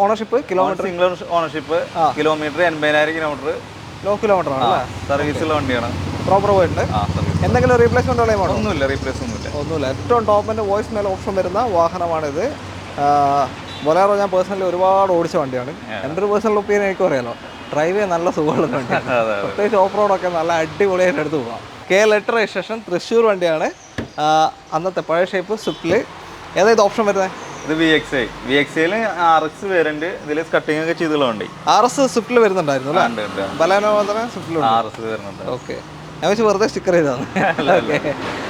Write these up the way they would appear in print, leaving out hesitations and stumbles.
Ownership kilometre single ownership kilometre 80,000 kilometre low kilometre ആണ് സർവീസുള്ള വണ്ടിയാണ്. പ്രോപ്പർ പോയിട്ടുണ്ട്. എന്തെങ്കിലും റീപ്ലേസ്മെന്റ് ഒന്നുമില്ല, റീപ്ലേസ് ഒന്നുമില്ല. ഏറ്റവും ടോപ്പിന്റെ വോയിസ് മെയിൽ ഓപ്ഷൻ വരുന്ന വാഹനമാണിത്. ബൊലേറോ ഞാൻ പേഴ്സണലി ഒരുപാട് ഓടിച്ച വണ്ടിയാണ്. എൻ്റെ ഒരു പേഴ്സണൽ ഒപ്പീനിയൻ എനിക്ക് പറയാലോ, ഡ്രൈവ് ചെയ്യാൻ നല്ല സുഖമുള്ള വണ്ടിയാണ്. പ്രത്യേകിച്ച് ഓഫ് റോഡൊക്കെ നല്ല അടിപൊളിയായിട്ട് എടുത്ത് പോകാം. KL8 രജിസ്ട്രേഷൻ, തൃശ്ശൂർ വണ്ടിയാണ്. അന്നത്തെ പഴയ ഷേപ്പ് സ്വിഫ്റ്റിൽ. ഏതായത് ഓപ്ഷൻ വരുന്നത്? ഇത് VXI RX വേരിയന്റ്. ഇതിൽ കട്ടിംഗ് ഒക്കെ ചെയ്തുള്ള വണ്ടി. RS സ്വിഫ്റ്റിൽ വരുന്നുണ്ടായിരുന്നു അല്ലേ? ബലാനോ സ്വിഫ്റ്റിൽ RS വരുന്നുണ്ട്. ഓക്കെ, ഞാൻ വെച്ച് വെറുതെ സ്റ്റിക്കർ ചെയ്താണ്.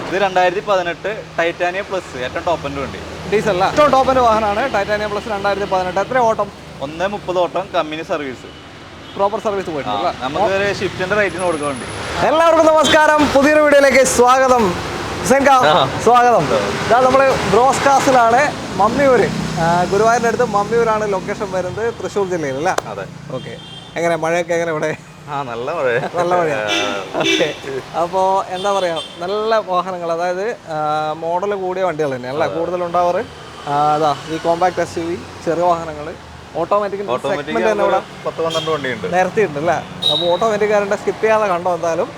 ഇത് 2018 ടൈറ്റാനിയം പ്ലസ്, ഏറ്റവും ടോപ്പിൻ്റെ വണ്ടി. ഡീസൽ അല്ല, ഏറ്റവും ടോപ്പിൻ്റെ വാഹനമാണ് ടൈറ്റാനിയം പ്ലസ് 2018. എത്ര ഓട്ടം? 1:30 ഓട്ടം, കമ്പനി സർവീസ്, പ്രോപ്പർ സർവീസ് പോയിട്ടില്ല. നമുക്ക് ഷിഫ്റ്റിന്റെ റേറ്റിന് കൊടുക്കാൻ വേണ്ടി. എല്ലാവർക്കും നമസ്കാരം, പുതിയൊരു വീഡിയോയിലേക്ക് സ്വാഗതം. സ്വാഗതം. ഇതാ നമ്മള് ബ്രോസ് കാസിലാണ്, മമ്മിയൂര്, ഗുരുവായൂരിന്റെ അടുത്ത് മമ്മിയൂരാണ് ലൊക്കേഷൻ വരുന്നത്, തൃശ്ശൂർ ജില്ലയിൽ അല്ലേ? അതെ. ഓക്കെ, എങ്ങനെ മഴയൊക്കെ എങ്ങനെ ഇവിടെ? നല്ല മഴ. ഓക്കെ, അപ്പോൾ എന്താ പറയാ, നല്ല വാഹനങ്ങൾ, അതായത് മോഡൽ കൂടിയ വണ്ടികൾ തന്നെ അല്ല കൂടുതലുണ്ടാവാറ്. അതാ ഈ കോമ്പാക്ട് SUV, ചെറിയ വാഹനങ്ങൾ, ഓട്ടോമാറ്റിക് സെഗ്മെന്റ് തന്നെ ഇവിടെ 10-12 വണ്ടിയുണ്ട്, നേരത്തെ ഉണ്ട് അല്ലേ? അപ്പോൾ ഓട്ടോമാറ്റിക് കയറേണ്ട, സ്കിപ്പ് ചെയ്യാതെ കണ്ടോ എന്തായാലും.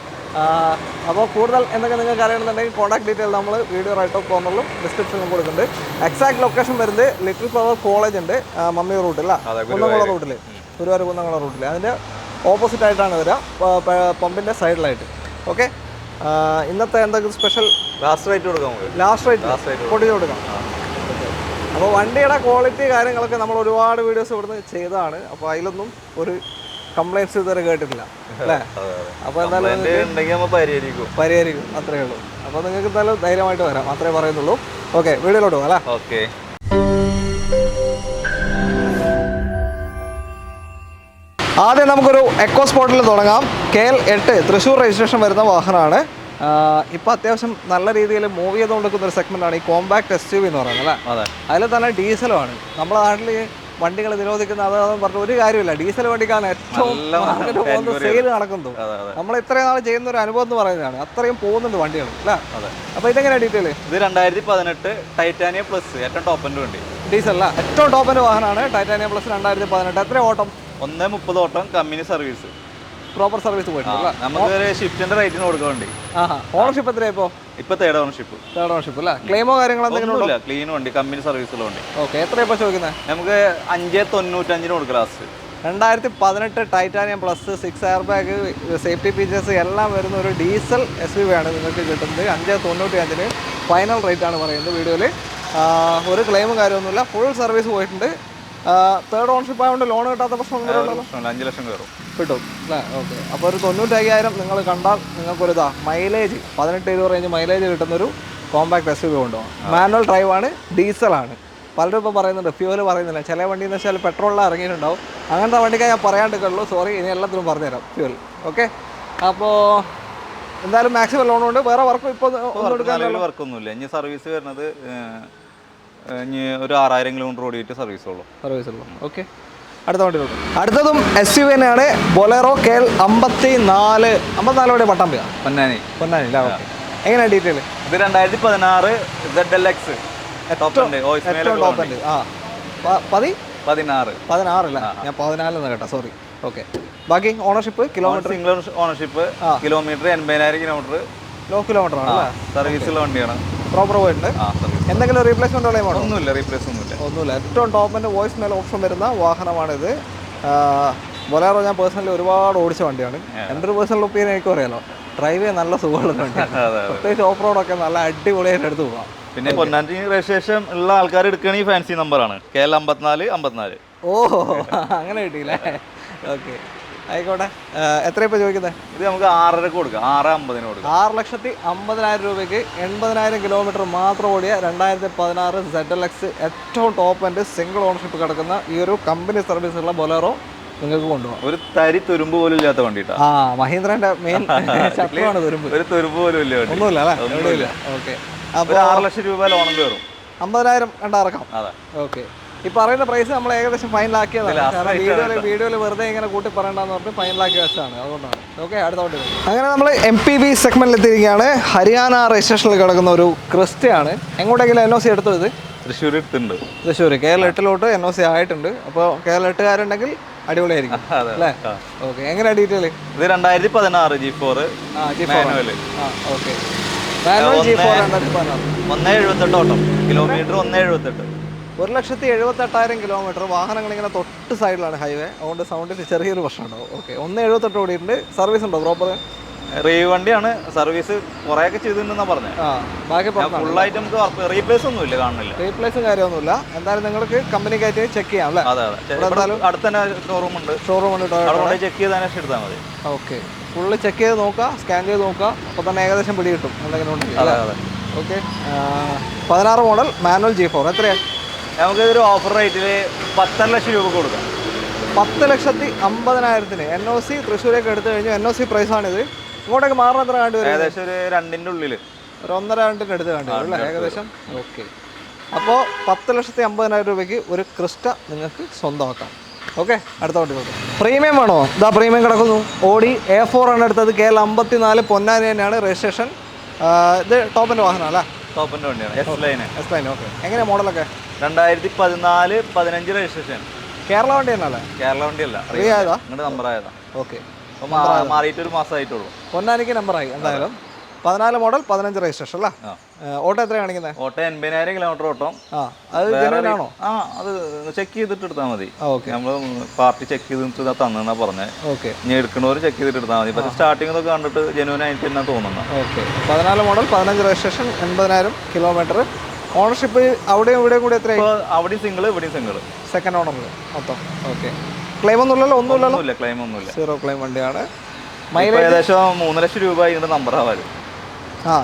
അപ്പോൾ കൂടുതൽ എന്തൊക്കെ നിങ്ങൾക്ക് അറിയണമെന്നുണ്ടെങ്കിൽ കോൺടാക്ട് ഡീറ്റെയിൽ നമ്മൾ വീഡിയോ റൈറ്റ് ഓഫ് കോർണറിലും ഡിസ്ക്രിപ്ഷനിലും കൊടുക്കുന്നുണ്ട്. എക്സാക്ട് ലൊക്കേഷൻ വരുന്നത് ലിറ്റിൽ ഫ്ലവർ കോളേജ് ഉണ്ട്, മമ്മിയൂർ റൂട്ടിൽ, കുന്നംകുളം റൂട്ടിൽ, ഗുരുവായൂർ കുന്നംകുളം റൂട്ടിൽ. അതിൻ്റെ ഓപ്പോസിറ്റ് ആയിട്ടാണ് വരിക, പമ്പിൻ്റെ സൈഡിലായിട്ട്. ഓക്കെ, ഇന്നത്തെ എന്തൊക്കെ സ്പെഷ്യൽ? ലാസ്റ്റ് റേറ്റ് പൊട്ടിച്ച് കൊടുക്കാം. അപ്പോൾ വണ്ടിയുടെ ക്വാളിറ്റി കാര്യങ്ങളൊക്കെ നമ്മൾ ഒരുപാട് വീഡിയോസ് ഇവിടുന്ന് ചെയ്തതാണ്. അപ്പോൾ അതിലൊന്നും ഒരു കംപ്ലൈൻറ്റ്സ് ഇതുവരെ കേട്ടിട്ടില്ല അല്ലേ? അപ്പോൾ എന്തായാലും പരിഹരിക്കും, അത്രയേ ഉള്ളൂ. അപ്പോൾ നിങ്ങൾക്ക് എന്തായാലും ധൈര്യമായിട്ട് വരാം, മാത്രമേ പറയുന്നുള്ളൂ. ഓക്കെ, വീഡിയോയിലോട്ട് പോകാം അല്ലേ? ഓക്കെ. ആദ്യം നമുക്കൊരു എക്കോ സ്പോട്ടിൽ തുടങ്ങാം. KL8 തൃശ്ശൂർ രജിസ്ട്രേഷൻ വരുന്ന വാഹനമാണ്. ഇപ്പോൾ അത്യാവശ്യം നല്ല രീതിയിൽ മൂവ് ചെയ്തുകൊണ്ടിരിക്കുന്ന ഒരു സെഗ്മെൻ്റാണ് ഈ കോമ്പാക്ട് SUV എന്ന് പറയുന്നത് അല്ലേ? അതിൽ തന്നെ ഡീസലുമാണ്. നമ്മുടെ നാട്ടിൽ വണ്ടികൾ നിരോധിക്കുന്ന അതെന്ന് പറഞ്ഞ ഒരു കാര്യമില്ല. ഡീസൽ വണ്ടിക്കാണ് ഏറ്റവും സെയിൽ നടക്കുന്നത്. നമ്മൾ ഇത്രയും നാൾ ചെയ്യുന്ന ഒരു അനുഭവം എന്ന് പറയുന്നതാണ്. അത്രയും പോകുന്നുണ്ട് വണ്ടികൾ അല്ലേ? അപ്പോൾ ഇതെങ്ങനെയാണ് ഡീറ്റെയിൽ? ഇത് 2018 ടൈറ്റാനിയം പ്ലസ്, ഏറ്റവും ടോപ്പിൻ്റെ വണ്ടി. ഡീസൽ അല്ല, ഏറ്റവും ടോപ്പിൻ്റെ വാഹനമാണ് ടൈറ്റാനിയം പ്ലസ് 2018. എത്ര ഓട്ടം? 1:30 ഓട്ടം, കമ്പനി സർവീസ്, പ്രോപ്പർ സർവീസ് പോയിട്ടില്ല. നമുക്ക് ഷിഫ്റ്റിന്റെ റേറ്റിന് കൊടുക്കാൻ വേണ്ടി. ഓണർഷിപ്പ് എത്രയാ ഇപ്പൊ തേർഡ് ഓണർഷിപ്പ് അല്ലേ? ക്ലെയിമോ കാര്യങ്ങളോ എന്തെങ്കിലും? ക്ലീൻ വണ്ടി, കമ്പനി സർവീസുള്ള വണ്ടി. ഓക്കെ, എത്രയാ ചോദിക്കുന്നത്? നമുക്ക് 5,95 കൊടുക്കാം last. 2018 titanium plus 6 air bag, safety features എല്ലാം വരുന്ന ഒരു ഡീസൽ SUV ആണ് നിങ്ങൾക്ക് കിട്ടുന്നത്. 5,95 ഫൈനൽ റേറ്റ് ആണ് പറയുന്നത് വീഡിയോയിൽ. ഒരു ക്ലെയിമും കാര്യമൊന്നുമില്ല, ഫുൾ സർവീസ് പോയിട്ടുണ്ട്. തേർഡ് ഓണർഷിപ്പ് ആയതുകൊണ്ട് ലോൺ കിട്ടാത്ത പ്രശ്നം 5 ലക്ഷം കയറും കിട്ടും അല്ലേ? ഓക്കെ, അപ്പോൾ ഒരു 95,000 നിങ്ങൾ കണ്ടാൽ നിങ്ങൾക്കൊരു മൈലേജ് 18-20 റേഞ്ച് മൈലേജ് കിട്ടുന്നൊരു കോമ്പാക്ട് SUV കൊണ്ടുപോകാം. മാനുവൽ ഡ്രൈവാണ്, ഡീസലാണ്. പലരും ഇപ്പോൾ പറയുന്നുണ്ട് ഫ്യൂവൽ പറയുന്നില്ല. ചില വണ്ടി എന്ന് വെച്ചാൽ പെട്രോളിലാണ് ഇറങ്ങിയിട്ടുണ്ടാവും. അങ്ങനത്തെ വണ്ടിക്കാണ് ഞാൻ പറയാണ്ടിട്ടുള്ളൂ, സോറി. ഇനി എല്ലാത്തിനും പറഞ്ഞുതരാം ഫ്യൂവൽ. ഓക്കെ, അപ്പോൾ എന്തായാലും മാക്സിമം ലോൺ ഉണ്ട്. വേറെ വർക്ക് ഇപ്പോൾ വർക്കൊന്നുമില്ല. ഇനി സർവീസ് വരുന്നത് ഇനി ഒരു 6,000 കിലോമീറ്റർ ഓടിയിട്ട് സർവീസ് ഉള്ളൂ. ഓക്കെ, അടുത്ത വണ്ടി നോക്കും. അടുത്തതും SUV തന്നെയാണ്, ബൊലേറോ KL54 വരെ പട്ടാമ്പി പൊന്നാനി അല്ലേ? ഓക്കെ, എങ്ങനെയാണ് ഡീറ്റെയിൽ? ഇത് 2016 ZLX ടോപ്പുണ്ട്. 16 അല്ല, ഞാൻ 14 കേട്ടോ, സോറി. ഓക്കെ, ബാക്കി ownership kilometre? Single ownership, kilometre 80,000 kilometre, low kilometre ആണ്, സർവീസുള്ള വണ്ടിയാണ്, പ്രോപ്പർ പോയിട്ടുണ്ട്. എന്തെങ്കിലും റീപ്ലേസ്മെന്റ് ഒന്നുമില്ല, റീപ്ലേസ് ഒന്നുമില്ല. ഏറ്റവും ടോപ്പിന്റെ വോയിസ് മെയിൽ ഓപ്ഷൻ വരുന്ന വാഹനമാണിത്. ബൊലേറോ ഞാൻ പേഴ്സണലി ഒരുപാട് ഓടിച്ച വണ്ടിയാണ്. എൻ്റെ ഒരു പേഴ്സണൽ ഒപ്പീനിയൻ എനിക്ക് പറയാലോ, ഡ്രൈവ് ചെയ്യാൻ നല്ല സുഖമുള്ള വണ്ടിയാണ്. പ്രത്യേകിച്ച് ഓഫ് റോഡൊക്കെ നല്ല അടിപൊളിയായിട്ട് എടുത്ത് പോകാം. പിന്നെ പൊന്നാനി രജിസ്ട്രേഷൻ ഉള്ള ആൾക്കാർ എടുക്കുകയാണെങ്കിൽ ഫാൻസി നമ്പറാണ് KL5454. ഓഹോ, അങ്ങനെ കിട്ടിയില്ലേ? ഓക്കെ, ആയിക്കോട്ടെ. എത്ര ഇപ്പോൾ ചോദിക്കുന്നത്? ഇത് നമുക്ക് 6.5 കൊടുക്കാം, 6,50 കൊടുക്കാം. 6,50,000 രൂപയ്ക്ക് 80,000 കിലോമീറ്റർ മാത്രം ഓടിയ 2016 ZLX ഏറ്റവും ടോപ്പ് ആൻഡ് സിംഗിൾ ഓണർഷിപ്പ് കിടക്കുന്ന ഈ ഒരു കമ്പനി സർവീസുള്ള ബൊലേറോ നിങ്ങൾക്ക് കൊണ്ടുപോകാം. ഒരു തരി തുരുമ്പ് പോലും ഇല്ലാത്ത വണ്ടി. മഹീന്ദ്രന്റെ മെയിൻ ശത്രുവാണ് തുരുമ്പ്. ഒരു തുരുമ്പ് പോലും ഇല്ല, ഒന്നുമില്ല അല്ലേ? ഓക്കെ, അപ്പോൾ 6 ലക്ഷം രൂപ ലോൺ കയറും. 50,000 കണ്ടിറക്കാം. ഓക്കെ, ഈ പറയുന്ന പ്രൈസ് നമ്മൾ ഏകദേശം ഫൈനലാക്കിയതാണ്. കാരണം വീഡിയോയിൽ വെറുതെ ഇങ്ങനെ കൂട്ടി പറയണ്ടെന്ന് പറഞ്ഞിട്ട് ഫൈനലാക്കി വെച്ചാണ്, അതുകൊണ്ടാണ്. ഓക്കെ, അടുത്തോട്ട്. അങ്ങനെ നമ്മൾ MPV സെഗ്മെന്റിൽ എത്തിയിരിക്കുകയാണ്. ഹരിയാന രജിസ്ട്രേഷനിൽ കിടക്കുന്ന ഒരു ക്രിസ്റ്റയാണ്. എങ്ങോട്ടെങ്കിലും NOC എടുത്തത്? തൃശ്ശൂർ എടുത്തിട്ടുണ്ട്. തൃശ്ശൂർ KL8 NOC ആയിട്ടുണ്ട്. അപ്പോൾ KL8കാരുണ്ടെങ്കിൽ അടിപൊളിയായിരിക്കും അല്ലേ? ഓക്കെ. എങ്ങനെയാണ് ഡീറ്റെയിൽ? ഇത് 2016 G4 manual. Okay. Manual G4 2016. 178 ഓട്ടം, കിലോമീറ്റർ 178. 1,78,000 കിലോമീറ്റർ. വാഹനങ്ങൾ ഇങ്ങനെ തൊട്ട് സൈഡിലാണ് ഹൈവേ, അതുകൊണ്ട് സൗണ്ടിന് ചെറിയൊരു പ്രശ്നമുണ്ടാവും. ഓക്കെ. 1,78 ഓടിയിട്ടുണ്ട്. സർവീസ് ഉണ്ടോ പ്രോപ്പർ? വണ്ടിയാണ്. സർവീസ് കുറേയൊക്കെ ചെയ്തിട്ടുണ്ടെന്നാണ് പറഞ്ഞത്. ബാക്കി ഫുള്ളായിട്ട് നമുക്ക് റീപ്ലേസ് ഒന്നുമില്ല, കാണുന്നില്ല. റീപ്ലേസും കാര്യമൊന്നുമില്ല. എന്തായാലും നിങ്ങൾക്ക് കമ്പനിക്കായിട്ട് ചെക്ക് ചെയ്യാം അല്ലേ? അതെ അതെ. അടുത്ത് തന്നെ ഷോറൂം ഉണ്ട്. ചെക്ക് ചെയ്ത് തന്നെ എടുത്താൽ മതി. ഓക്കെ. ഫുള്ള് ചെക്ക് ചെയ്ത് നോക്കുക, സ്കാൻ ചെയ്ത് നോക്കുക, അപ്പോൾ തന്നെ ഏകദേശം പിടി കിട്ടും എന്തെങ്കിലും ഉണ്ടെങ്കിൽ. അതെ അതെ. ഓക്കെ. 16 മോഡൽ മാനുവൽ G4 എത്രയാണ്? നമുക്കിതൊരു ഓഫർ റേറ്റിൽ 10 ലക്ഷം രൂപ കൊടുക്കാം. 10,50,000 NOC തൃശ്ശൂരേക്ക് എടുത്തു കഴിഞ്ഞു. NOC പ്രൈസാണിത്. ഇങ്ങോട്ടേക്ക് മാറുന്ന എത്ര കണ്ടു വരും? ഏകദേശം ഒരു 2ന്റെ ഉള്ളിൽ, ഒരു 1.5-2 അടുത്ത് കണ്ടു വരും അല്ലേ ഏകദേശം? ഓക്കെ. അപ്പോൾ 10,50,000 രൂപയ്ക്ക് ഒരു ക്രിസ്റ്റ നിങ്ങൾക്ക് സ്വന്തമാക്കാം. ഓക്കെ. അടുത്ത വണ്ടി നോക്കാം. പ്രീമിയം വേണോ? ഇതാ പ്രീമിയം കിടക്കുന്നു. Audi A4 ആണ് എടുത്തത്. KL54 പൊന്നാനി തന്നെയാണ് രജിസ്ട്രേഷൻ. ഇത് ടോപ്പിൻ്റെ വാഹനം അല്ലേ? ടോപ്പിൻ്റെ വണ്ടിയാണ്. S line. ഓക്കെ. എങ്ങനെയാണ് മോഡലൊക്കെ? 2014-15 രജിസ്ട്രേഷൻ. കേരള വണ്ടി തന്നെയല്ലേ? കേരള വണ്ടിയല്ല, ഇങ്ങോട്ട് നമ്പർ ആയതാ. ഓക്കെ. മാറിയിട്ട് ഒരു മാസമായിട്ടുള്ളൂ. പൊന്നാനിക്ക് നമ്പറായി എന്തായാലും. 14 മോഡൽ 15 രജിസ്ട്രേഷൻ അല്ലേ? ഓട്ടോ എത്ര കാണിക്കുന്നത്? ഓട്ടോ 80,000 കിലോമീറ്റർ ഓട്ടം. അത് ജെനുവിനാണോ? അത് ചെക്ക് ചെയ്തിട്ട് എടുത്താൽ മതി. ഓക്കെ. നമ്മൾ പാർട്ടി ചെക്ക് ചെയ്തിട്ട് തന്നെന്നാ പറഞ്ഞത്. ഓക്കെ. ഇനി എടുക്കുന്നവർ ചെക്ക് ചെയ്തിട്ട് എടുത്താൽ മതി. പക്ഷേ സ്റ്റാർട്ടിംഗ് ഒക്കെ കണ്ടിട്ട് ജെനുവിൻ ആയിട്ട് തന്നെ തോന്നുന്നത്. Okay. 14 model 15 registration 80,000 kilometre. Ownership അവിടെയും ഇവിടെയും കൂടി എത്രയായി? അവിടെയും സിംഗിൾ, ഇവിടെയും സിംഗിൾ. സെക്കൻഡ് ഓണറിൽ മൊത്തം. ഓക്കെ. ക്ലെയിം ഒന്നുമില്ലല്ലോ? ഒന്നുമില്ല, ക്ലെയിം ഒന്നുമില്ല. 0 ക്ലെയിം വണ്ടിയാണ്. മൈലേജ് ഏകദേശം 3 ലക്ഷം രൂപ ഇതിന്റെ നമ്പർ ആവാറ്.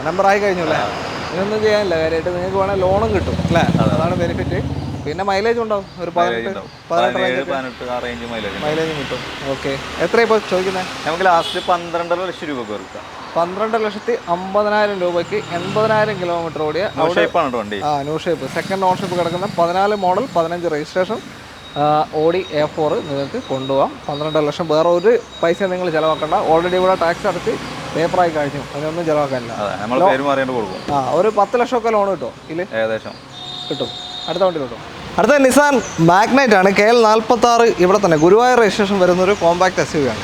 നമ്പർ ആയി കഴിഞ്ഞു അല്ലേ? ഇതൊന്നും ചെയ്യാനില്ല കാര്യമായിട്ട്. നിങ്ങൾക്ക് വേണമെങ്കിൽ ലോണും കിട്ടും അല്ലേ? അതാണ് ബെനിഫിറ്റ്. പിന്നെ മൈലേജ് ഉണ്ടാവും, ഒരു 18 റേഞ്ച് മൈലേജും കിട്ടും. ഓക്കെ. എത്രയാണ് ഇപ്പോൾ ചോദിക്കുന്നത്? നമുക്ക് ലാസ്റ്റ് 12.5 ലക്ഷം രൂപ കൊടുക്കാം. 12,50,000 രൂപയ്ക്ക് 80,000 കിലോമീറ്റർ ഓടിയ വണ്ടി. ന്യൂ ഷേപ്പ് സെക്കൻഡ് ഓണർഷിപ്പ് കിടക്കുന്ന 14 മോഡൽ 15 രജിസ്ട്രേഷൻ Audi A4 നിങ്ങൾക്ക് കൊണ്ടുപോകാം. 12 ലക്ഷം. വേറെ ഒരു പൈസ നിങ്ങൾ ചിലവാക്കണ്ട. ഓൾറെഡി ഇവിടെ ടാക്സ് അടച്ച് പേപ്പറായി കഴിഞ്ഞു. അതിനൊന്നും ചിലവാക്കാനില്ല. ഒരു 10 ലക്ഷമൊക്കെ ലോൺ കിട്ടും ഇതിൽ ഏകദേശം കിട്ടും. അടുത്ത വണ്ടി കിട്ടും. അടുത്ത നിസാൻ മാഗ്നൈറ്റ് ആണ്. KL46 ഇവിടെ തന്നെ ഗുരുവായൂർ രജിസ്ട്രേഷൻ വരുന്നൊരു കോമ്പാക്ട് SUV ആണ്.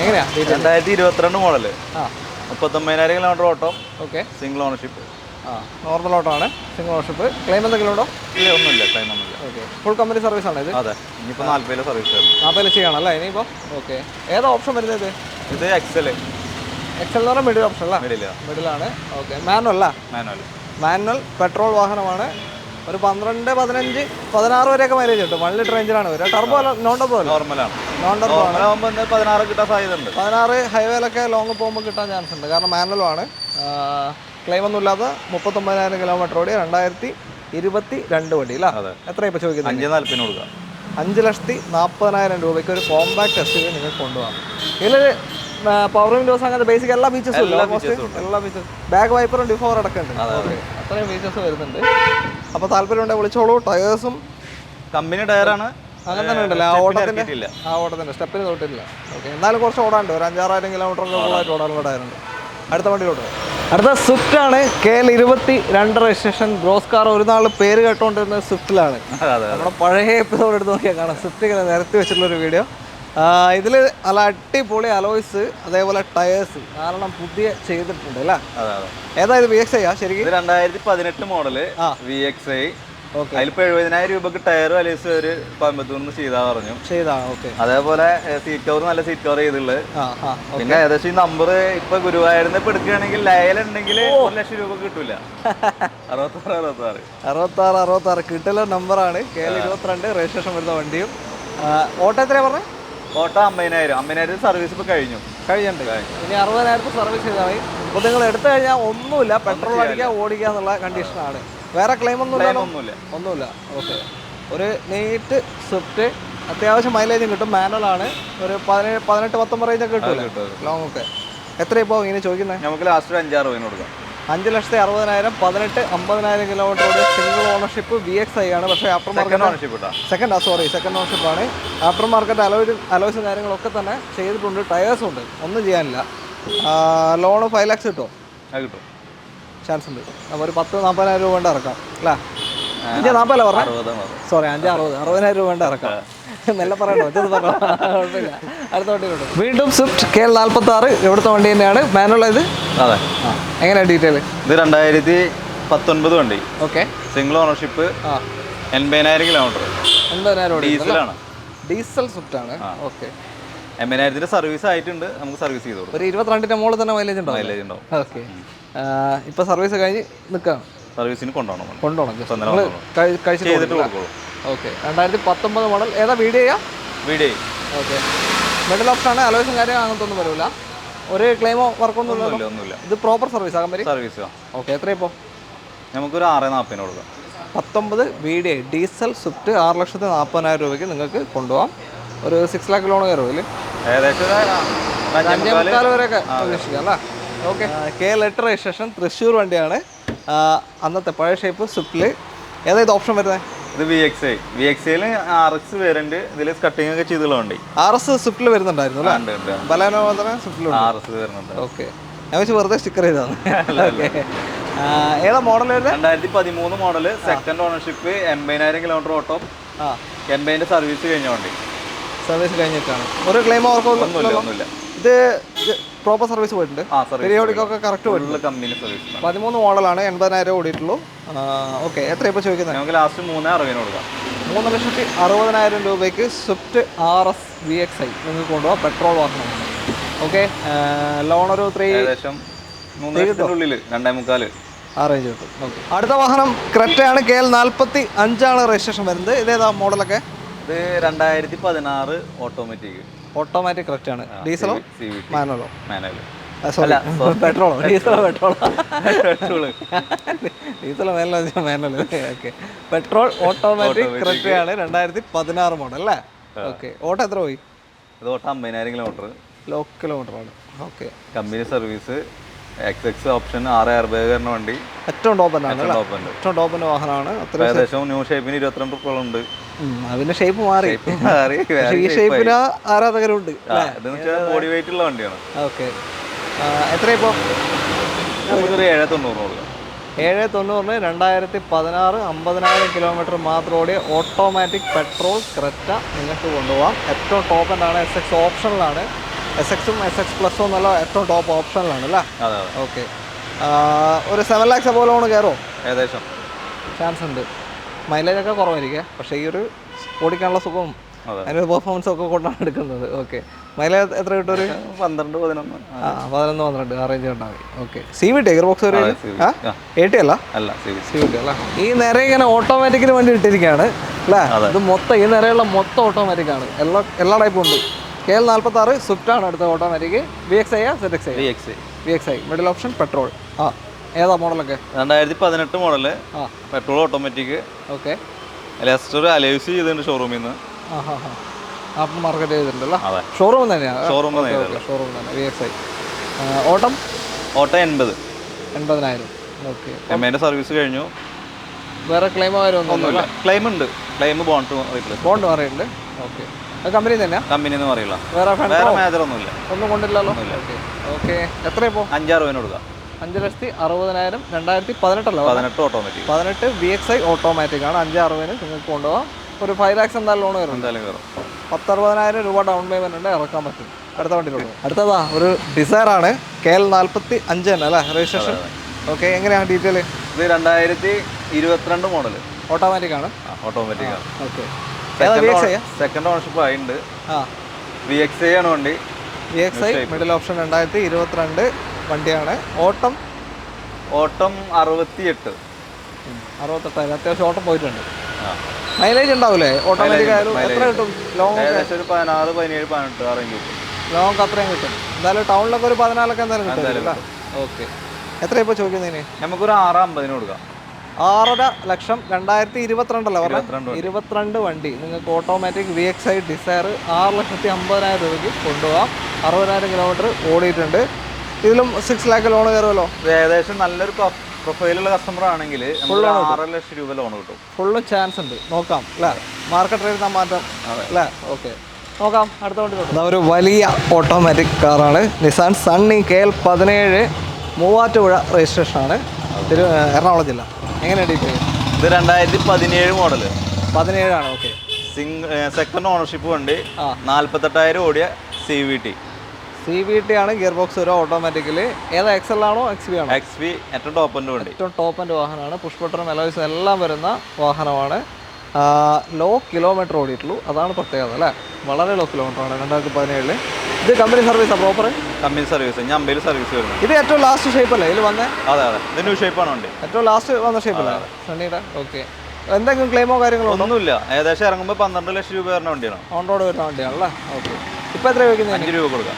എങ്ങനെയാണ്? 2022 മോഡല്. 39,000 കിലോമീറ്റർ ഓട്ടം. ഓക്കെ. Single ownership. നോർമൽ ഓട്ടമാണ്. Single ownership. ക്ലെയിം എന്തെങ്കിലും ഉണ്ടോ? ഇല്ല, ഒന്നുമില്ല, ക്ലെയിം ഒന്നുമില്ല. ഓക്കെ. ഫുൾ കമ്പനി സർവീസ് ആണ് ഇത്? അതെ. ഇനിയിപ്പോൾ 40 സർവീസ് 40 ചെയ്യണമല്ലേ ഇനിയിപ്പോൾ? ഓക്കെ. ഏതാ ഓപ്ഷൻ വരുന്നത്? ഇത് എക്സൽ എന്ന് പറഞ്ഞാൽ മിഡിൽ ഓപ്ഷൻ അല്ല? മിഡിലാണ്. ഓക്കെ. മാനുവൽ പെട്രോൾ വാഹനമാണ്. ഒരു 12, 15, 16 വരെയൊക്കെ മൈലേജ് കിട്ടും. 1 ലിറ്റർ റേഞ്ചിലാണ് വരിക. ടർബോ അല്ല, നോൺ ടർബോ അല്ല? നോർമലാണ്. നോൺ ടർബോ ആണ്. 16 കിട്ടാൻ സാധ്യതയുണ്ട്. 16 ഹൈവേയിലൊക്കെ ലോങ് പോകുമ്പോൾ കിട്ടാൻ ചാൻസ് ഉണ്ട്. കാരണം മാനുവലാണ്. ക്ലെയിം ഒന്നും ഇല്ലാതെ 39,000 കിലോമീറ്റർ ഓടി 2022 വണ്ടി അല്ല? എത്രയാണ് ഇപ്പോൾ ചോദിക്കുന്നത്? 5,40,000 കൊടുക്കാം. 5,40,000 രൂപയ്ക്ക് ഒരു കോമ്പാക്ട് SUV നിങ്ങൾക്ക് കൊണ്ടുപോകാം. ഇതിൽ പവർ വിൻഡോസ് അങ്ങനത്തെ ബേസിക് എല്ലാ ഫീച്ചേഴ്സും ഇല്ല. എല്ലാ ഫീച്ചേഴ്സും ബാക്ക് വൈപ്പറും ഡിഫോർ അടക്കമുണ്ട്. അത്രയും ഫീച്ചേഴ്സ് വരുന്നുണ്ട്. അപ്പോൾ താല്പര്യമുണ്ടെങ്കിൽ വിളിച്ചോളൂ. ടയേഴ്സും കമ്പനി ടയറാണ്. അങ്ങനെ തന്നെ ഉണ്ടല്ലോ. ആ ഓട്ടത്തിൻ്റെ സ്റ്റെപ്പിന് തൊട്ടില്ല. ഓക്കെ. എന്നാലും കുറച്ച് ഓടാണ്ട്. ഒരു 5,000-6,000 കിലോമീറ്റർ കൂടുതലായിട്ട് ഓടാനുള്ള ടയറുണ്ട്. അടുത്ത വണ്ടിയിലോട്ട്. അടുത്ത സ്വിഫ്റ്റ് ആണ്. KL22 registration gross car. ഒരു നാൾ പേര് കേട്ടോണ്ടിരുന്നത് സ്വിഫ്റ്റിലാണ്. നമ്മുടെ പഴയ എപ്പിസോഡ് എടുത്ത് നോക്കിയാൽ കാണാം സ്വിഫ്റ്റ് ഇങ്ങനെ നിരത്തി വെച്ചിട്ടുള്ളൊരു വീഡിയോ. ഇതിൽ നല്ല അടിപൊളി അലോയ്സ്, അതേപോലെ ടയേഴ്സ് കാരണം പുതിയ ചെയ്തിട്ടുണ്ട് അല്ലേ? ഏതായത് VXI ശരിക്കും? 2018 മോഡല് VXI. അതിലിപ്പോൾ 70,000 രൂപക്ക് ടയർ അലീസ് ഒരു കോയമ്പത്തൂർന്ന് ചെയ്താ പറഞ്ഞു. അതേപോലെ സീറ്റ് കവർ നല്ല സീറ്റ് കവർ ചെയ്തുള്ളത്. പിന്നെ ഏകദേശം ഈ നമ്പർ ഇപ്പൊ ഗുരുവായൂരിന്ന് ഇപ്പൊ എടുക്കുകയാണെങ്കിൽ ലയലുണ്ടെങ്കിൽ 1 ലക്ഷം രൂപ കിട്ടൂല. 66 കിട്ടുന്ന നമ്പറാണ്. KL22 രജിസ്ട്രേഷൻ വരുന്ന വണ്ടിയും. ഓട്ടോ എത്രയാ പറഞ്ഞത്? ഓട്ടോ 50,000 സർവീസ് ഇപ്പൊ കഴിഞ്ഞിട്ടുണ്ട്. ഇനി 60,000 സർവീസ് ചെയ്താൽ മതി. അപ്പോൾ നിങ്ങൾ എടുത്തു കഴിഞ്ഞാൽ ഒന്നുമില്ല, പെട്രോൾ അടിക്കുക ഓടിക്കുക എന്നുള്ള കണ്ടീഷനാണ്. വേറെ ക്ലെയിം ഒന്നുമില്ല. ഓക്കെ. ഒരു നീറ്റ് സ്വിഫ്റ്റ് അത്യാവശ്യം മൈലേജും കിട്ടും. മാനുവലാണ്. ഒരു 18, 19 റേഞ്ചൊക്കെ കിട്ടും ലോങ് ഒക്കെ. എത്ര ഇപ്പോൾ ഇങ്ങനെ ചോദിക്കുന്നത്? നമുക്ക് ലാസ്റ്റ് 5,60,000 കൊടുക്കാം. 5,60,000 18, 50,000 കിലോമീറ്റർ സിംഗിൾ ഓണർഷിപ്പ് VXI ആണ്. പക്ഷേ ആഫ്റ്റർ മാർക്കറ്റ് സെക്കൻഡ് ഓണർഷിപ്പാണ്. ആഫ്റ്റർ മാർക്കറ്റ് അലോയ്സും കാര്യങ്ങളൊക്കെ തന്നെ ചെയ്തിട്ടുണ്ട്. ടയേഴ്സും ഉണ്ട്. ഒന്നും ചെയ്യാനില്ല. ലോണ് 5 lakhs കിട്ടും. കിട്ടും. ചാൻസ് ഉണ്ട്. അപ്പോൾ ഒരു 10-40,000 രൂപ കൊണ്ട് ഇറക്കാം അല്ലേ? 540 പറഞ്ഞ 60 സോറി 560,000 രൂപ വേണ്ട ഇറക്കാം. നല്ല പറയണോ ഒറ്റത് പറഞ്ഞോ, കുഴപ്പമില്ല. അടുത്ത വണ്ടി കൊണ്ട് വീണ്ടും സ്വിഫ്റ്റ് KL 46 ഇവിടുത്തെ വണ്ടി തന്നെയാണ്. മാനുവൽ ഇത്. അതെ. എങ്ങനെയാണ് ഡീറ്റെയിൽ? ഇത് 2019 വണ്ടി. ഓക്കെ. Single ownership. 80,000 കിലോമീറ്റർ. 80,000 ഡീസലാണ്. ഡീസൽ സ്വിഫ്റ്റ് ആണ്. ഓക്കെ. 80,000 സർവീസ് ആയിട്ടുണ്ട്. നമുക്ക് സർവീസ് ചെയ്തു കൊടുക്കും. ഒരു 22ന്റെ മുകളിൽ തന്നെ മൈലേജ് ഉണ്ടാവും. മൈലേജ് ഉണ്ടാവും. ഓക്കെ. ഇപ്പൊ സർവീസ് കഴിഞ്ഞ് നിൽക്കാം. സർവീസിന് കൊണ്ടുപോകണം. കഴിച്ചിട്ട് കൊടുക്കും. ഓക്കെ. 2019 മോഡൽ. ഏതാ video? Video. Okay. Middle option ആണ്. അലോയ്സും കാര്യം അങ്ങനത്തെ ഒന്നും വരില്ല. ഒരു ക്ലെയിമോ വർക്കൊന്നും ഒന്നുമില്ല. ഇത് പ്രോപ്പർ സർവീസ് ആ കമ്പനി? സർവീസ്. ഓക്കെ. എത്ര ഇപ്പോൾ? നമുക്കൊരു 640 കൊടുക്കാം. 19 വീഡിയോ ഡീസൽ സ്വിഫ്റ്റ് 6,40,000 രൂപയ്ക്ക് നിങ്ങൾക്ക് കൊണ്ടുപോകാം. ഒരു 6 lakh ലോൺ കയറുമല്ലേ? ഏകദേശം 5,400,000 വരെയൊക്കെ പ്രതീക്ഷിക്കാം അല്ലേ? ഓക്കെ. KL 8 രജിസ്ട്രേഷൻ തൃശ്ശൂർ വണ്ടിയാണ്. അന്നത്തെ പഴയ ഷേപ്പ് സ്വിഫ്റ്റിൽ. ഏതാ ഇത് ഓപ്ഷൻ വരുന്നത്? ഇത് VXI RX വേരിയന്റ്. ഇതിൽ കട്ടിംഗ് ഒക്കെ ചെയ്തുള്ള വണ്ടി. RS സ്വിഫ്റ്റിൽ വരുന്നുണ്ടായിരുന്നു അല്ലേ? ബലാനോ തന്നെ സ്വിഫ്റ്റിൽ RS വരുന്നുണ്ട്. ഓക്കെ. ഞാൻ വെച്ച് വെറുതെ സ്റ്റിക്കർ ചെയ്താണ്. ഏതാ മോഡൽ വരുന്നത്? 2013 model. Second ownership. 80,000 kilometre auto. 80ന്റെ സർവീസ് കഴിഞ്ഞ വണ്ടി. സർവീസ് കഴിഞ്ഞിട്ടാണ്. ഒരു ക്ലെയിമോ ഒന്നുമില്ല. ഇത് പ്രോപ്പർ സർവീസ് പോയിട്ടുണ്ട്. പീരിയോഡിക്കൊക്കെ കറക്റ്റ് പോയിട്ടുണ്ട്. Company service. 13 മോഡലാണ്. 80,000 ഓടിയിട്ടുള്ളൂ. ഓക്കെ. എത്ര ഇപ്പോൾ ചോദിക്കുന്നത്? നമുക്ക് ലാസ്റ്റ് 3,60,000 കൊടുക്കാം. 3,60,000 രൂപയ്ക്ക് സ്വിഫ്റ്റ് RS VXI നിങ്ങൾക്ക് കൊണ്ടുപോകാം. പെട്രോൾ വാഹനമാണ്. ഓക്കെ. ലോൺ ഒരു 3 ഏകദേശം 3,00,000 2.25 ആ റേഞ്ച് കിട്ടും. ഓക്കെ. അടുത്ത വാഹനം ക്രെറ്റയാണ്. KL 45 രജിസ്ട്രേഷൻ വരുന്നത്. ഇതേതാ മോഡലൊക്കെ? ഇത് 2016 ഓട്ടോമാറ്റിക്. ഓട്ടോമാറ്റിക് ക്രെറ്റയാണ്. ഡീസലോ മാനുവലോ? സോറി, പെട്രോളോ? ഡീസലോ മാനുവൽ. ഓക്കെ. പെട്രോൾ ഓട്ടോമാറ്റിക് ക്രെറ്റയാണ്. 2016 മോഡൽ അല്ലേ? ഓക്കെ. ഓട്ടോ എത്ര പോയി? ഇത് ഓട്ടോ 50,000 കിലോമീറ്റർ. ലോ കിലോമീറ്ററാണ്. Okay. Company service. XX option 6 air bag വരുന്ന വണ്ടി. ഏറ്റവും ടോപ്പൻ്റെ വാഹനമാണ്. ഏകദേശം ന്യൂ ഷേപ്പിന് 22 റുപ്യോളം ഉണ്ട്. അതിന്റെ ഷേപ്പ് മാറി. ഈ ഷേപ്പിന് ആരാധകരുണ്ട്. ബോഡി വെയിറ്റ് ഉള്ള വണ്ടിയാണ്. ഓക്കെ. എത്ര ഇപ്പോൾ? 790 കൊടുക്കാം. 790 2016 50,000 കിലോമീറ്റർ മാത്രം ഓടിയ ഓട്ടോമാറ്റിക് പെട്രോൾ ക്രെറ്റ നിങ്ങൾക്ക് കൊണ്ടുപോകാം. ഏറ്റവും ടോപ്പ് എന്താണ്? SX ഓപ്ഷനിലാണ്. SXും SX+ എന്നല്ല, ഏറ്റവും ടോപ്പ് ഓപ്ഷനിലാണ് അല്ലേ? ഓക്കെ. ഒരു 7 lakhs പോലെ ലോൺ കയറുമോ? ഏകദേശം ചാൻസ് ഉണ്ട്. മൈലേജൊക്കെ കുറവായിരിക്കും, പക്ഷേ ഈ ഒരു ഓടിക്കാനുള്ള സുഖവും അതിനൊരു പെർഫോമൻസും ഒക്കെ കൊണ്ടാണ് എടുക്കുന്നത്. ഓക്കെ. മൈലേജ് എത്ര കിട്ടും? ഒരു 11-12 ആ റേഞ്ച് ഉണ്ടാവും. ഓക്കെ. CVT ഗിയർ ബോക്സ് ഒരു AT അല്ല? CVT അല്ല. ഈ നിര ഇങ്ങനെ ഓട്ടോമാറ്റിക്കിന് വേണ്ടി ഇട്ടിരിക്കുകയാണ് അല്ലേ? ഇത് മൊത്തം ഈ നിരയുള്ള മൊത്തം ഓട്ടോമാറ്റിക് ആണ്. എല്ലാ ടൈപ്പും ഉണ്ട്. KL 46 സ്വിഫ്റ്റ് ആണ് അടുത്ത automatic. VXI VXI middle option petrol. ഏതാ മോഡലൊക്കെ? 2018 മോഡല്. Petrol automatic. ഓക്കെ. ലെസ്റ്റർ അലൈസ് ചെയ്തിട്ടുണ്ട് ഷോറൂമിൽ നിന്ന്. അപ്പം മാർക്കറ്റ് ചെയ്തിട്ടുണ്ടല്ലോ. ഷോറൂം തന്നെയാണ്. ഷോറൂം തന്നെ VXI. ഓട്ടോ 80,000. ഓക്കെ. എംഐന്റെ സർവീസ് കഴിഞ്ഞു. വേറെ ക്ലെയിമോ കാര്യമൊന്നുമില്ല? ക്ലെയിം ഉണ്ട്. ക്ലെയിം ബോണ്ട് മാറിയിട്ടുണ്ട്. ഓക്കെ. കമ്പനി തന്നെയാ? കമ്പനിന്ന് പറയില്ല. വേറെ മേജർ ഒന്നുമില്ല. ഒന്നും കൊണ്ടില്ലല്ലോ. ഓക്കെ. എത്ര ഇപ്പോൾ? 5,60,000 കൊടുക്കാം. 5,60,000. 2018 18 ഓട്ടോമാറ്റിക്. 18 VXI ഓട്ടോമാറ്റിക് ആണ്. 5,60,000 നിങ്ങൾക്ക് കൊണ്ടുപോകാം. ഒരു 5 lakhs എന്തായാലും ലോൺ കയറും. 10,60,000 രൂപ ഡൗൺ പേയ്മെന്റ് ഉണ്ട്. ഇറക്കാൻ പറ്റും. അടുത്ത വണ്ടിയിലുള്ളൂ. അടുത്തതാ ഒരു ഡിസയർ ആണ്. KL 45 തന്നെ അല്ലേ രജിസ്ട്രേഷൻ? ഓക്കെ. എങ്ങനെയാണ് ഡീറ്റെയിൽ? ഇത് 2022 മോഡൽ. ഓട്ടോമാറ്റിക് ആണ്. ഓട്ടോമാറ്റിക് ആണ്. ഓക്കെ. സെക്കൻഡ് ഓണർഷിപ്പ് ആയിട്ടുണ്ട്. VXI ആണ് വണ്ടി. VXI മിഡിൽ ഓപ്ഷൻ 2022 വണ്ടിയാണ്. ഓട്ടം 68. 68,000. അത്യാവശ്യം ഓട്ടം പോയിട്ടുണ്ട്. മൈലേജ് ഉണ്ടാവില്ലേ ഓട്ടോമാറ്റിക് ആയാലും? എത്ര കിട്ടും ലോങ്? ഏകദേശം 16, 17, 18 ആ റേഞ്ച് കിട്ടും. ലോങ് അത്രയും കിട്ടും. എന്തായാലും ടൗണിലൊക്കെ ഒരു 14 എന്തായാലും കിട്ടും. ഓക്കെ. എത്ര ഇപ്പോൾ ചോദിക്കുന്നതിന്? നമുക്കൊരു 650 കൊടുക്കാം. 6.5 ലക്ഷം. 2022 പറഞ്ഞത്? 22 വണ്ടി നിങ്ങൾക്ക് ഓട്ടോമാറ്റിക് VXI ഡിസയർ 6,50,000 രൂപയ്ക്ക് കൊണ്ടുപോകാം. 60,000 കിലോമീറ്റർ ഓടിയിട്ടുണ്ട്. ഇതിലും 6 lakh ലോൺ കയറുമല്ലോ. ഏകദേശം നല്ലൊരു പ്രൊഫൈലുള്ള കസ്റ്റമർ ആണെങ്കിൽ 6 ലക്ഷം രൂപ ലോൺ കിട്ടും. ഫുള്ളും ചാൻസ് ഉണ്ട്. നോക്കാം അല്ലേ? മാർക്കറ്റ് റേറ്റ് മാറ്റം അല്ലേ? ഓക്കെ. നോക്കാം. അടുത്ത വണ്ടി നോക്കാം. ഒരു വലിയ ഓട്ടോമാറ്റിക് കാറാണ്. നിസാൻ സണ്ണി KL 17 മൂവാറ്റുപുഴ രജിസ്ട്രേഷനാണ്. എറണാകുളം ജില്ല. എങ്ങനെയാണ് ഡീറ്റെയിൽ? ഇത് 2017 മോഡല്. 17 ഓക്കെ. സെക്കൻഡ് ഓണർഷിപ്പ് വണ്ടി, 48,000 ഓടിയ CVT ആണ്. ഗിയർ ബോക്സ് വരും ഓട്ടോമാറ്റിക്കലി. ഏതാ XL ആണോ XV ആണോ? XV ഏറ്റവും ടോപ്പ് എൻ്റെ വണ്ടി. ഏറ്റവും ടോപ്പ് എൻ്റെ വാഹനമാണ്. പുഷ് ബട്ടൺ അലോയ്സ് എല്ലാം വരുന്ന വാഹനമാണ്. ലോ കിലോമീറ്റർ ഓടിയിട്ടുള്ളൂ, അതാണ് പ്രത്യേകത അല്ലേ. വളരെ ലോ കിലോമീറ്റർ ആണ് 2017. ഇത് കമ്പനി സർവീസാണ് പ്രോപ്പർ? Company service. ഞാൻ അമ്പയിൽ സർവീസ് വരുന്നത്. ഇത് ഏറ്റവും ലാസ്റ്റ് ഷേപ്പ് അല്ലേ ഇതിൽ വന്നേ? അതെ അതെ, ഇത് ന്യൂ ഷേപ്പാണ് വണ്ടി. ഏറ്റവും ലാസ്റ്റ് വന്ന ഷേപ്പല്ലേ സണ്ണിയുടെ? ഓക്കെ. എന്തെങ്കിലും ക്ലെയിമോ കാര്യങ്ങളോ? ഒന്നുമില്ല. ഏകദേശം ഇറങ്ങുമ്പോൾ 12 ലക്ഷം രൂപ വരുന്ന വണ്ടിയാണ്. ഓൺ റോഡ് വരുന്ന വണ്ടിയാണല്ലേ. ഓക്കെ. ഇപ്പോൾ എത്ര ചോദിക്കുന്നത്? 5 രൂപ കൊടുക്കാം.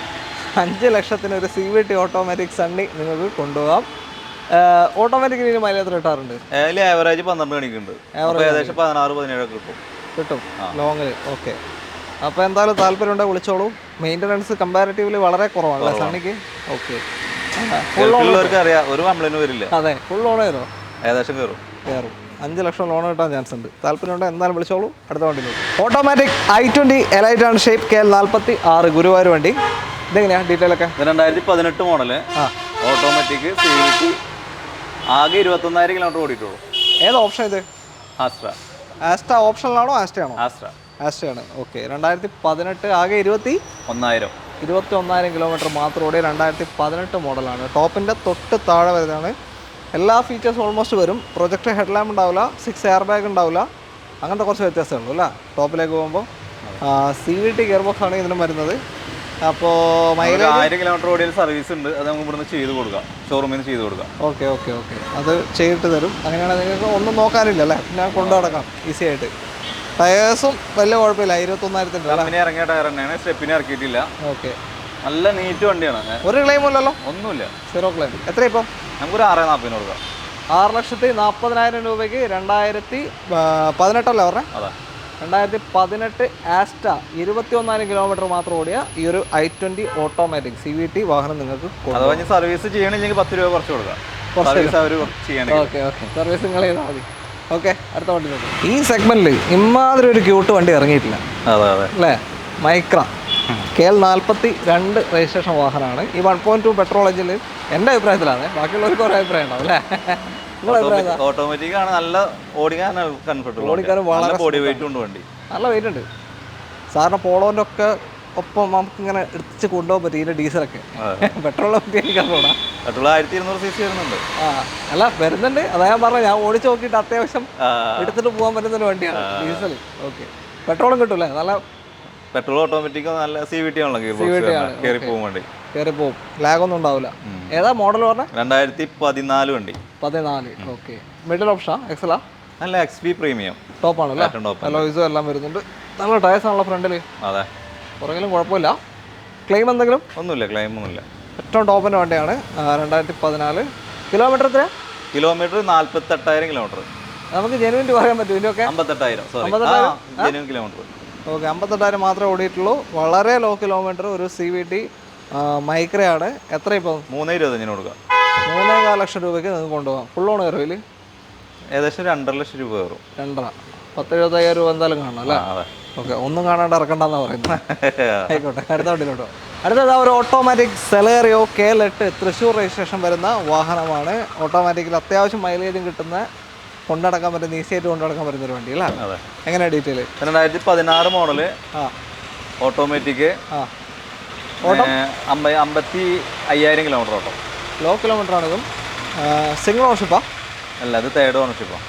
5 ലക്ഷത്തിന് ഒരു CVT ഓട്ടോമാറ്റിക് സണ്ണി നിങ്ങൾക്ക് കൊണ്ടുപോകാം. ഓട്ടോമാറ്റിക് ഇതിന് മൈലേജ് എത്ര കിട്ടാറുണ്ട്? അതിൽ ആവറേജ് 12 കണിക്കുണ്ട്. ഏകദേശം 16-17 കിട്ടും ലോങ്ങിൽ. ഓക്കെ. അപ്പോൾ എന്തായാലും താല്പര്യമുണ്ടെങ്കിൽ വിളിച്ചോളൂ. മെയിൻ്റനൻസ് കമ്പാരിറ്റീവ്ലി വളരെ കുറവാണല്ലേ സണ്ണിക്ക്? ഓക്കെ. ഫുൾ അറിയാം, ഒരു കംപ്ലൈന്റ് വരില്ല. അതെ, ഫുൾ ലോൺ കയറോ? ഏകദേശം കയറും. 5 ലക്ഷം ലോൺ കിട്ടാൻ ചാൻസ് ഉണ്ട്. താല്പര്യമുണ്ടെങ്കിൽ എന്തായാലും വിളിച്ചോളൂ. അടുത്ത വണ്ടി നോക്കും. ഓട്ടോമാറ്റിക് i20 എലൈറ്റ് ആണ്. ഷേപ്പ് KL 46 ഗുരുവായൂർ വണ്ടി. ഇതെങ്ങനെയാണ് ഡീറ്റെയിൽ ഒക്കെ? 2018 മോഡല്, ഓട്ടോമാറ്റിക് CVT, ആകെ 21,000 കിലോമീറ്റർ ഓടിയിട്ടുള്ളൂ. ഏത് ഓപ്ഷൻ ഇത്? ആസ്റ്റ ഓപ്ഷനിലാണോ ആസ്റ്റയാണോ? ആസ്റ്റയാണ്. ഓക്കെ. 2018, ആകെ 21,000 കിലോമീറ്റർ മാത്രം ഓടിയ 2018 മോഡലാണ്. ടോപ്പിൻ്റെ തൊട്ട് താഴെ വരുന്നതാണ്. എല്ലാ ഫീച്ചേഴ്സും ഓൾമോസ്റ്റ് വരും. പ്രൊജക്ടർ ഹെഡ് ലാമ്പ് ഉണ്ടാവില്ല, 6 എയർ ബാഗ് ഉണ്ടാവില്ല, അങ്ങനത്തെ കുറച്ച് വ്യത്യാസമേ ഉള്ളൂ അല്ലേ ടോപ്പിലേക്ക് പോകുമ്പോൾ. CVT ഗിയർ ബോക്സ് ആണ് ഇതിനും വരുന്നത്. അപ്പോൾ മൈലേജ് 1000 കിലോമീറ്റർ ഓടിയ സർവീസ് ഉണ്ട്, അത് നമുക്ക് ഇവിടുന്ന് ചെയ്ത് കൊടുക്കാം, ഷോറൂമിൽ നിന്ന് ചെയ്ത് കൊടുക്കാം. ഓക്കെ. അത് ചെയ്തിട്ട് തരും. അങ്ങനെയാണെങ്കിൽ നിങ്ങൾക്ക് ഒന്നും നോക്കാനില്ല അല്ലേ, ഞാൻ കൊണ്ടു നടക്കാം ഈസി ആയിട്ട്. ടയേഴ്സും വലിയ കുഴപ്പമില്ല. 21,000 ഇറങ്ങിയ ടയർ തന്നെയാണ്, സ്റ്റെപ്പിനെ ഇറക്കിയിട്ടില്ല. ഓക്കെ. നല്ല നീറ്റ് വണ്ടിയാണ്. ഒരു ക്ലെയിം ഇല്ലല്ലോ? ഒന്നുമില്ല, 0 ക്ലെയിം. എത്ര ഇപ്പം? നമുക്കൊരു 6,40 കൊടുക്കാം. 6,40,000 രൂപയ്ക്ക് 2018 പറഞ്ഞേ? അതെ, 2018 ആസ്റ്റ 21,000 കിലോമീറ്റർ മാത്രം ഓടിയ ഈ ഒരു i20 ഓട്ടോമാറ്റിക് CVT വാഹനം നിങ്ങൾക്ക് അതുപോലെ സർവീസ് ചെയ്യണമെങ്കിൽ 10 രൂപ കുറച്ച് കൊടുക്കാം. ഓക്കെ. സർവീസ് നിങ്ങൾ ചെയ്താൽ മതി. ഓക്കെ. അടുത്ത വണ്ടി നോക്കാം. ഈ സെഗ്മെന്റിൽ ഇമാതിരി ഒരു ക്യൂട്ട് വണ്ടി ഇറങ്ങിയിട്ടില്ല അല്ലേ. മൈക്ര KL 42 രജിസ്ട്രേഷൻ വാഹനമാണ്. ഈ 1.2 പെട്രോൾ എഞ്ചിൽ എൻ്റെ അഭിപ്രായത്തിലാണ്. ബാക്കിയുള്ളവർക്ക് ഒരു അഭിപ്രായം ഉണ്ടാവും അല്ലേ? ഓട്ടോമാറ്റിക് ആണ്, നല്ല ഓടിക്കാൻ കംഫർട്ടബിൾ. വളരെ ബോഡി വെയിറ്റ് ഉണ്ട് വണ്ടി, നല്ല വെയിറ്റ് ഉണ്ട്. സാറിന് പോളോൻ്റെ ഒക്കെ ഒപ്പം നമുക്ക് ഇങ്ങനെ എടുത്ത് കൊണ്ടുപോകാൻ പറ്റും ഇതിൻ്റെ ഡീസലൊക്കെ. പെട്രോളിനെ പറ്റി എനിക്കറിയാം. പെട്രോൾ 1200 cc വരുന്നുണ്ട്. അല്ല വരുന്നുണ്ട്, അതാ ഞാൻ പറഞ്ഞത്. ഞാൻ ഓടിച്ച് നോക്കിയിട്ട് അത്യാവശ്യം എടുത്തിട്ട് പോകാൻ പറ്റുന്നൊരു വണ്ടിയാണ് ഡീസൽ. ഓക്കെ. പെട്രോളും കിട്ടൂല്ലേ? നല്ല പെട്രോൾ ഓട്ടോമാറ്റിക് നല്ല CVT ആണല്ലോ, കയറി പോകും വണ്ടി, കയറി പോകും, ലാഗൊന്നും ഉണ്ടാവില്ല. ഏതാ മോഡൽ പറഞ്ഞാൽ? 2014 വണ്ടി. 14. ഓക്കെ. മിഡിൽ ഓപ്ഷനാ? XL നല്ല XV പ്രീമിയം ടോപ്പാണല്ലേ? അലോയ്സും എല്ലാം വരുന്നുണ്ട്. നല്ല ടയർസ് ആണല്ലോ ഫ്രണ്ടിൽ. അതെ, പുറകിലും കുഴപ്പമില്ല. ക്ലെയിം എന്തെങ്കിലും? ഒന്നുമില്ല, ക്ലെയിം ഒന്നുമില്ല. ഏറ്റവും ടോപ്പിൻ്റെ വണ്ടിയാണ്. 2014. കിലോമീറ്റർ എത്ര? Kilometre 48,000 kilometre. നമുക്ക് ജെനുവിൻ പറയാൻ പറ്റും ഇതിൻ്റെയൊക്കെ? 58,000 ജെനുവിൻ കിലോമീറ്റർ. ഓക്കെ. 58,000 മാത്രമേ ഓടിയിട്ടുള്ളൂ. വളരെ ലോ കിലോമീറ്റർ. ഒരു CVT മൈക്രയാണ്. എത്ര ഇപ്പം? 3,25,000 കൊടുക്കാം. 3.25 ലക്ഷം രൂപയ്ക്ക് നിങ്ങൾക്ക് കൊണ്ടുപോകാം. ഫുൾ ഓൺ കയറും. ഏകദേശം 2.5 ലക്ഷം രൂപ കയറും. 2.5 10,75,000 രൂപ എന്തായാലും കാണണം അല്ലേ? ഓക്കെ. ഒന്നും കാണാണ്ട് ഇറക്കണ്ടെന്നാ പറയുന്നത്. ആയിക്കോട്ടെ. അടുത്ത വണ്ടിയിലോട്ടോ. അടുത്തത് ഒരു automatic Celerio KL 8 Thrissur registration വരുന്ന വാഹനമാണ്. ഓട്ടോമാറ്റിക്കിൽ അത്യാവശ്യം മൈലേജും കിട്ടുന്ന, കൊണ്ടടക്കാൻ പറ്റുന്ന, ഈസിയായിട്ട് കൊണ്ടുനടക്കാൻ പറ്റുന്ന ഒരു വണ്ടി അല്ലേ? എങ്ങനെയാണ് detail? 2016 model, automatic, 55,000 kilometre auto. Low kilometre ആണ്. ഇതും സിംഗിൾ ഓണർഷിപ്പാ? അല്ല, അത് തേർഡ് ഓണർഷിപ്പാണ്.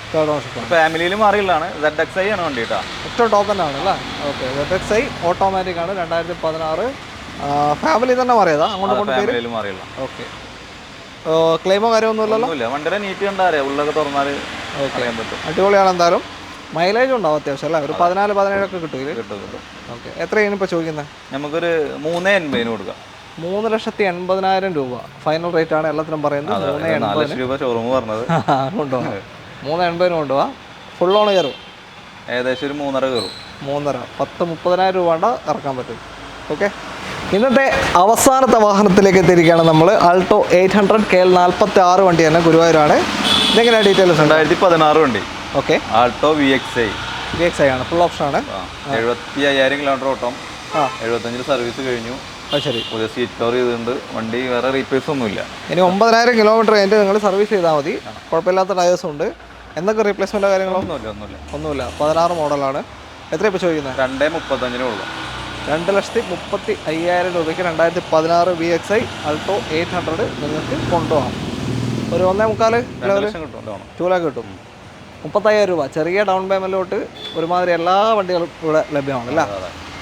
ഫാമിലിയിൽ മാറിയുള്ളതാണ്. ZXi ആണ് വണ്ടി കേട്ടോ. ഏറ്റവും ടോപ്പ് തന്നെയാണ് അല്ലേ? ഓക്കെ. ZXi ഓട്ടോമാറ്റിക് ആണ്. 2016. ഫാമിലി തന്നെ മാറിയതാ? അങ്ങോട്ട് ഫാമിലിയിൽ മാറിയുള്ള. ഓക്കെ. ക്ലെയിമോ കാര്യമൊന്നുമില്ലല്ലോ? വണ്ടിയുടെ നീറ്റ് കണ്ടാ അറിയാം, ഉള്ളൊക്കെ തുറന്നാൽ അറിയാൻ പറ്റും. അടിപൊളിയാണ്. എന്തായാലും മൈലേജ് ഉണ്ടാവും അത്യാവശ്യം അല്ലേ? ഒരു 14-17 ഒക്കെ കിട്ടും. ഓക്കെ. എത്രയാണ് ഇപ്പോൾ ചോദിക്കുന്നത്? നമുക്കൊരു 3.80 കൊടുക്കാം. 3,80,000 രൂപ ഫൈനൽ റേറ്റ് ആണ് എല്ലാത്തിനും പറയുന്നത്. 3.80 രൂപ ഷോറൂം പറഞ്ഞത്. കൊണ്ടുപോകാം. 3.80 കൊണ്ടുപോകാം. ഫുൾ ഓൺ കയറും. ഏകദേശം ഒരു 3.5 കയറും. 3.5 10-30,000 രൂപ ഉണ്ടാ ഇറക്കാൻ പറ്റും. ഓക്കെ. ഇന്നത്തെ അവസാനത്തെ വാഹനത്തിലേക്ക് എത്തിയിരിക്കുകയാണ് നമ്മൾ. ആൾട്ടോ 800 KL 46 വണ്ടി തന്നെ, ഗുരുവായൂരാണ്. ഇതെങ്ങനെയാണ് ഡീറ്റെയിൽസ്? 2016 വണ്ടി. ഓക്കെ. ആൾട്ടോ VXi ആണ്. ഫുൾ ഓപ്ഷൻ ആണ്. 75,000 കിലോമീറ്റർ ഓട്ടം. 75 സർവീസ് കഴിഞ്ഞു. ശരി. പുതിയ സീറ്റ് കവർ ചെയ്തിട്ടുണ്ട്. വണ്ടി വേറെ റീപ്ലേസ് ഒന്നുമില്ല. ഇനി 9,000 കിലോമീറ്റർ കഴിഞ്ഞിട്ട് നിങ്ങൾ സർവീസ് ചെയ്താൽ മതി. കുഴപ്പമില്ലാത്ത ടയേഴ്സും ഉണ്ട്. എന്തൊക്കെ റീപ്ലേസ്മെൻറ്റോ കാര്യങ്ങളോ? ഒന്നുമില്ല. 16 മോഡലാണ്. എത്ര ഇപ്പോൾ ചോദിക്കുന്നത്? 235 ഉള്ളൂ. 2,35,000 രൂപയ്ക്ക് 2016 VXi Alto 800 നിങ്ങൾക്ക് കൊണ്ടുപോകാം. ഒരു 1.25 ലെവൽ 2 ലാഖ് കിട്ടും. 35,000 രൂപ ചെറിയ ഡൗൺ പേയ്മെൻറ്റിലോട്ട് ഒരുമാതിരി എല്ലാ വണ്ടികളും ഇവിടെ ലഭ്യമാണ് അല്ലേ?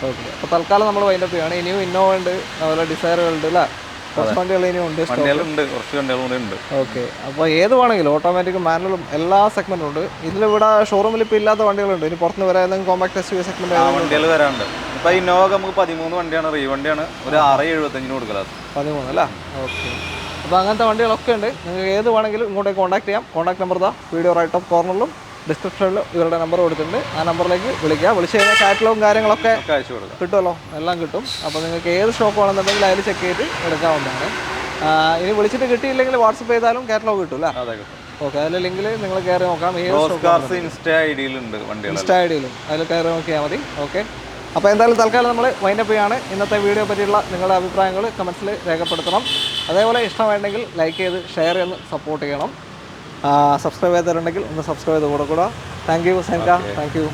ഓക്കെ. അപ്പോൾ തൽക്കാലം നമ്മൾ വൈൻഡപ്പ് ചെയ്യുകയാണ്. ഇനിയും ഇന്നോവ ഉണ്ട്, അതുപോലെ ഡിസയറുകളുണ്ട് അല്ലേ? കുറച്ച് വണ്ടികൾ ഇനിയും ഉണ്ട്. കുറച്ച് വണ്ടികളുണ്ട്. ഓക്കെ. അപ്പോൾ ഏത് വേണമെങ്കിലും ഓട്ടോമാറ്റിക്കും മാനുവലും എല്ലാ സെഗ്മെൻറ്റും ഉണ്ട്. ഇതിലിവിടെ ഷോറൂമിൽ ഇപ്പോൾ ഇല്ലാത്ത വണ്ടികളുണ്ട്. ഇനി പുറത്തുനിന്ന് വരാൻ ഏതെങ്കിലും കോമ്പാക്ട് SUV സെഗ്മെൻറ്റ് വണ്ടികൾ വരാനുണ്ട്. ഇപ്പോൾ ഇന്നോവ നമുക്ക് 13 വണ്ടിയാണ്, റീവണ്ടിയാണ്. ഒരു 6,75 കൊടുക്കല. 13 അല്ലേ? ഓക്കെ. അപ്പോൾ അങ്ങനത്തെ വണ്ടികളൊക്കെ ഉണ്ട്. നിങ്ങൾക്ക് ഏത് വേണമെങ്കിലും ഇങ്ങോട്ടേക്ക് കോൺടാക്ട് ചെയ്യാം. Contact number video right of കോർണറിലും ഡിസ്ക്രിപ്ഷനിലും ഇവരുടെ നമ്പർ കൊടുത്തിട്ടുണ്ട്. ആ നമ്പറിലേക്ക് വിളിക്കുക. വിളിച്ച് കഴിഞ്ഞാൽ കാറ്റലോഗും കാര്യങ്ങളൊക്കെ കിട്ടുമല്ലോ, എല്ലാം കിട്ടും. അപ്പോൾ നിങ്ങൾക്ക് ഏത് സ്റ്റോക്ക് വേണമെന്നുണ്ടെങ്കിൽ അതിൽ ചെക്ക് ചെയ്ത് എടുക്കാവുന്നതാണ്. ഇനി വിളിച്ചിട്ട് കിട്ടിയില്ലെങ്കിൽ വാട്സപ്പ് ചെയ്താലും കാറ്റലോഗ് കിട്ടും അല്ലേ? ഓക്കെ. അതിൽ ലിങ്കിൽ നിങ്ങൾ കയറി നോക്കാം. ഇൻസ്റ്റാ ഐഡിയിലും അതിൽ കയറി നോക്കിയാൽ മതി. ഓക്കെ. അപ്പോൾ എന്തായാലും തൽക്കാലം നമ്മൾ വൈൻഡപ്പ് ചെയ്യാണ്. ഇന്നത്തെ വീഡിയോ പറ്റിയുള്ള നിങ്ങളുടെ അഭിപ്രായങ്ങൾ കമൻസിൽ രേഖപ്പെടുത്തണം. അതേപോലെ ഇഷ്ടമായിട്ടുണ്ടെങ്കിൽ ലൈക്ക് ചെയ്ത് ഷെയർ ചെയ്ത് സപ്പോർട്ട് ചെയ്യണം. സബ്സ്ക്രൈബ് ചെയ്തിട്ടുണ്ടെങ്കിൽ ഒന്ന് സബ്സ്ക്രൈബ് ചെയ്ത് കൂടെ. താങ്ക് യു സൈൻക. Thank U.